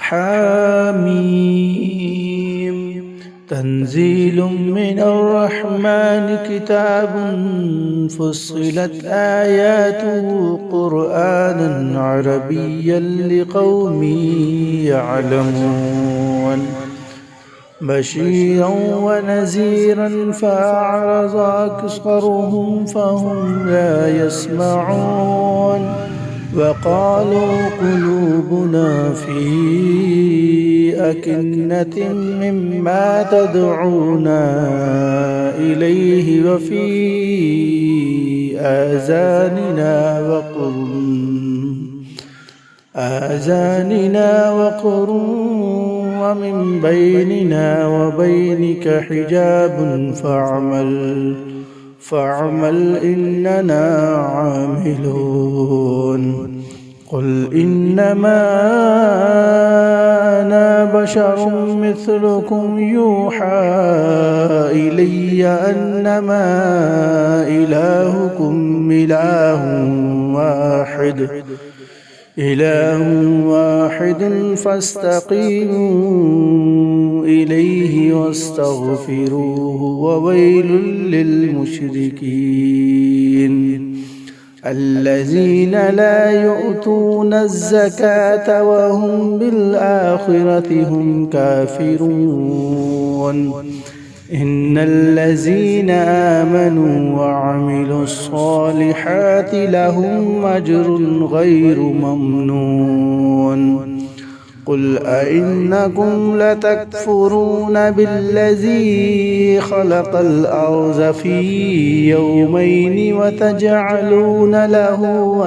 حميم. تنزيل من الرحمن كتاب فصلت آياته قرآنا عربيا لقوم يعلمون بشيرا ونذيرا فأعرض أكثرهم فهم لا يسمعون وقالوا قلوبنا في أكنة مما تدعونا إليه وفي آذاننا وقر ومن بيننا وبينك حجاب فاعمل إننا عاملون. قل إنما أنا بشر مثلكم يوحى إلي أنما إلهكم إله واحد فاستقيموا إليه واستغفروه وويل للمشركين الذين لا يؤتون الزكاة وهم بالآخرة هم كافرون. إن الذين آمنوا وعملوا الصالحات لهم أجر غير ممنون. قل أئنكم لتكفرون بالذي خلق الأرض في يومين وتجعلون له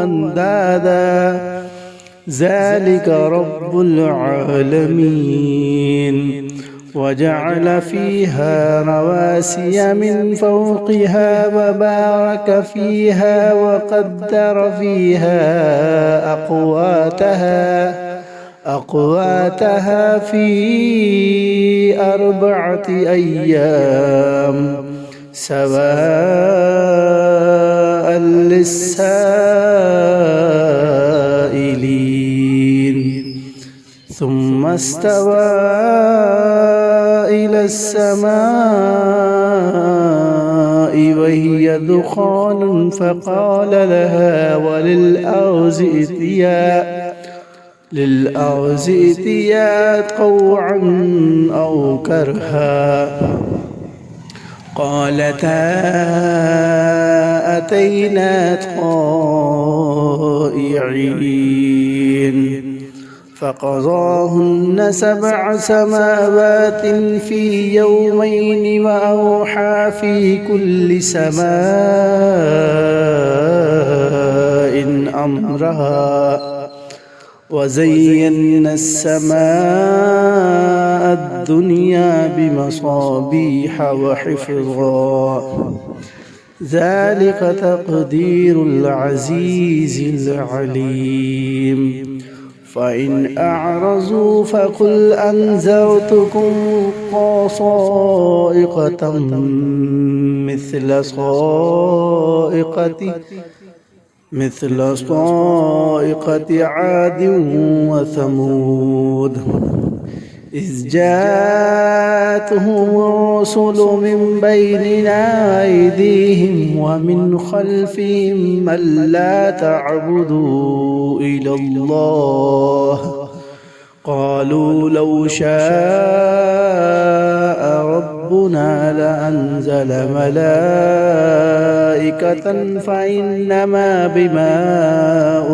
أندادا ذلك رب العالمين. وجعل فيها رواسي من فوقها وبارك فيها وقدر فيها أقواتها في 4 أيام سواء للسائلين. ثم استوى إلى السماء وهي دخان فقال لها وللأرض ائتيا طوعا أو كرها قالتا أتينا طائعين. فقضاهن 7 سماوات في يومين وأوحى في كل سماء أمرها وزينا السماء الدنيا بمصابيح وحفظا ذلك تقدير العزيز العليم. فإن أعرضوا فقل أنذرتكم صاعقة مثل صاعقة عاد وثمود إذ جاءتهم الرسل من بيننا أيديهم ومن خلفهم من لا تعبدوا إلا الله قالوا لو شاء ربنا لأنزل ملائكة فإنما بما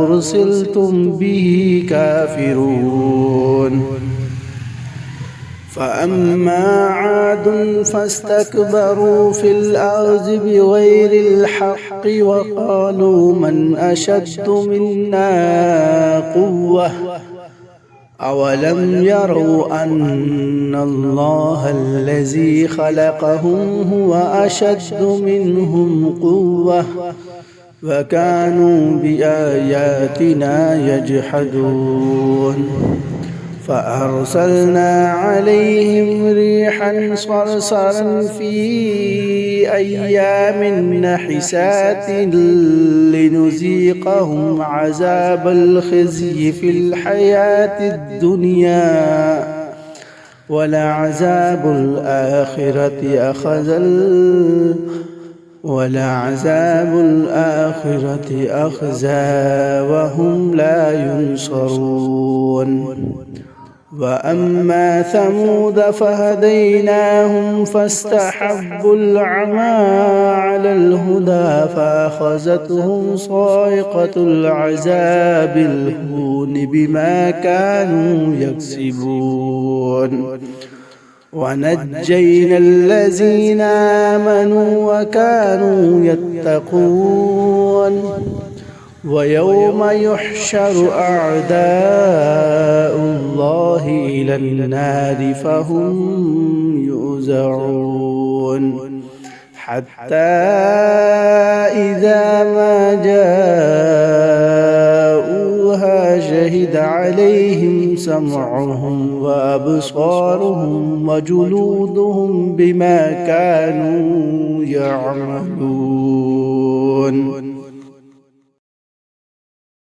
أرسلتم به كافرون. فأما عاد فاستكبروا في الأرض بغير الحق وقالوا من أشد منا قوة أولم يروا أن الله الذي خلقهم هو أشد منهم قوة وكانوا بآياتنا يجحدون. فأرسلنا عليهم ريحا صرصرا في أيام نحسات لنذيقهم عذاب الخزي في الحياة الدنيا ولعذاب الآخرة أخزى وهم لا ينصرون. وأما ثمود فهديناهم فاستحبوا العمى على الهدى فأخذتهم صاعقة العذاب الهون بما كانوا يكسبون. ونجينا الذين آمنوا وكانوا يتقون. ويوم يحشر أعداء الله إلى النار فهم يوزعون حتى إذا ما جاءوها شهد عليهم سمعهم وأبصارهم وجلودهم بما كانوا يعملون.